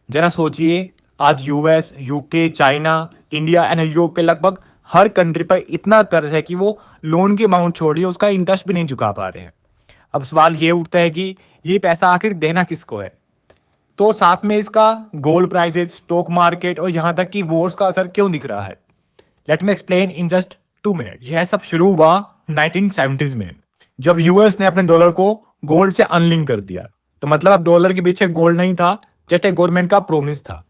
जरा सोचिए, आज US, UK, China, India and Europe के लगभग हर कंट्री पर इतना कर्ज है कि वो लोन की अमाउंट छोड़िए उसका इंटरेस्ट भी नहीं चुका पा रहे हैं। अब सवाल ये उठता है कि ये पैसा आखिर देना किसको है। तो साथ में इसका गोल्ड प्राइसेस, स्टॉक मार्केट और यहाँ तक कि वॉर्स का असर क्यों दिख रहा है। Let me explain in just 2 minute. यह सब शुरू हुआ 1970s में, जब यूएस ने अपने डॉलर को गोल्ड से अनलिंक कर दिया। तो मतलब अब डॉलर के पीछे गोल्ड नहीं था, जस्ट एक गवर्नमेंट का प्रोमिस था।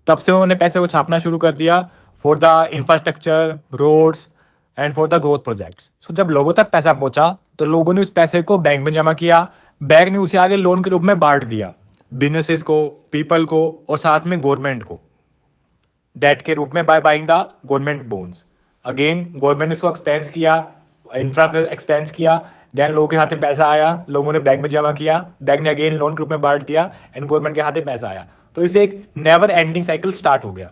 तब से उन्होंने पैसे को छापना शुरू कर दिया for the infrastructure, roads and for the growth projects. So जब लोगों तक पैसा पहुंचा तो लोगों ने उस पैसे को बैंक में जमा किया, बैंक ने उसे आगे लोन के रूप में बांट दिया बिजनेसेस को, पीपल को और साथ में गवर्नमेंट को, डेट के रूप में by buying the government bonds. Again government ने इसको एक्सपेंस किया, इंफ्रा एक्सपेंस किया, देन लोगों के हाथ में पैसा आया, लोगों ने बैंक में जमा किया, बैंक ने अगेन लोन के रूप में बांट दिया एंड गवर्नमेंट के हाथ में पैसा आया। तो इसे एक नेवर एंडिंग साइकिल स्टार्ट हो गया।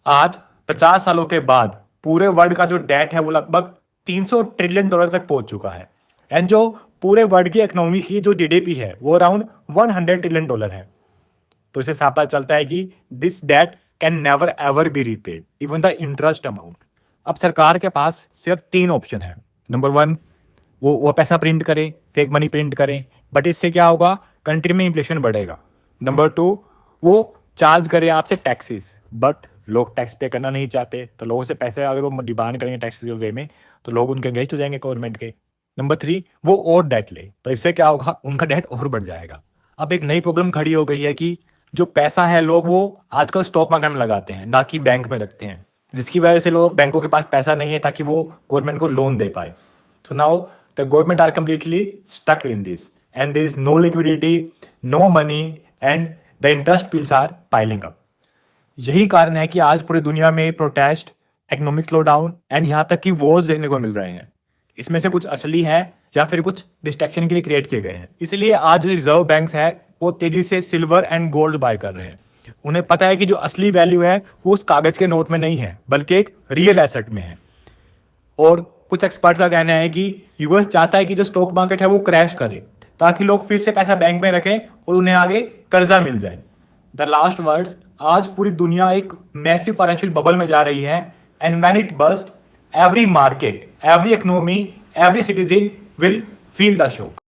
आज 50 सालों के बाद पूरे वर्ल्ड का जो डेट है वो लगभग 300 ट्रिलियन डॉलर तक पहुंच चुका है एंड जो पूरे वर्ल्ड की इकोनॉमी की जो जीडीपी है वो अराउंड 100 ट्रिलियन डॉलर है। तो इसे साफ पता चलता है कि this date can never ever be repaid even the interest amount. अब सरकार के पास सिर्फ 3 ऑप्शन है। नंबर 1, वो पैसा प्रिंट करे, फेक मनी प्रिंट करें, बट इससे क्या होगा, कंट्री में इन्फ्लेशन बढ़ेगा। नंबर 2, वो चार्ज करे आपसे टैक्सेस, बट लोग टैक्स पे करना नहीं चाहते, तो लोगों से पैसे अगर वो डिमांड करेंगे टैक्सेस के वे में तो लोग उनके अगेंस्ट हो जाएंगे गवर्नमेंट के। नंबर 3, वो और डेट ले, तो इससे क्या होगा, उनका डेट और बढ़ जाएगा। अब एक नई प्रॉब्लम खड़ी हो गई है कि जो पैसा है लोग वो आजकल स्टॉक मार्केट में लगाते हैं, ना कि बैंक में रखते हैं, जिसकी वजह से लोग बैंकों के पास पैसा नहीं है ताकि वो गवर्नमेंट को लोन दे पाए। तो now the government are completely stuck in this and there is no liquidity, no money and the interest bills are piling up. यही कारण है कि आज पूरी दुनिया में protest, economic slow down and यहाँ तक कि वॉर्स देखने को मिल रहे हैं। इसमें से कुछ असली है या फिर कुछ डिस्ट्रैक्शन के लिए क्रिएट किए गए हैं। इसलिए आज जो रिजर्व बैंक्स है वो तेजी से सिल्वर एंड गोल्ड बाय कर रहे हैं। उन्हें पता है कि जो असली वैल्यू है वो उस कागज के नोट में नहीं है बल्कि एक रियल एसेट में है। और कुछ एक्सपर्ट का कहना है कि यूएस चाहता है कि जो स्टॉक मार्केट है वो क्रैश करे ताकि लोग फिर से पैसा बैंक में रखें और उन्हें आगे कर्जा मिल जाए। द लास्ट वर्ड्स, आज पूरी दुनिया एक मैसिव फाइनेंशियल बबल में जा रही है and when it burst, every market, every economy, every citizen will feel the shock.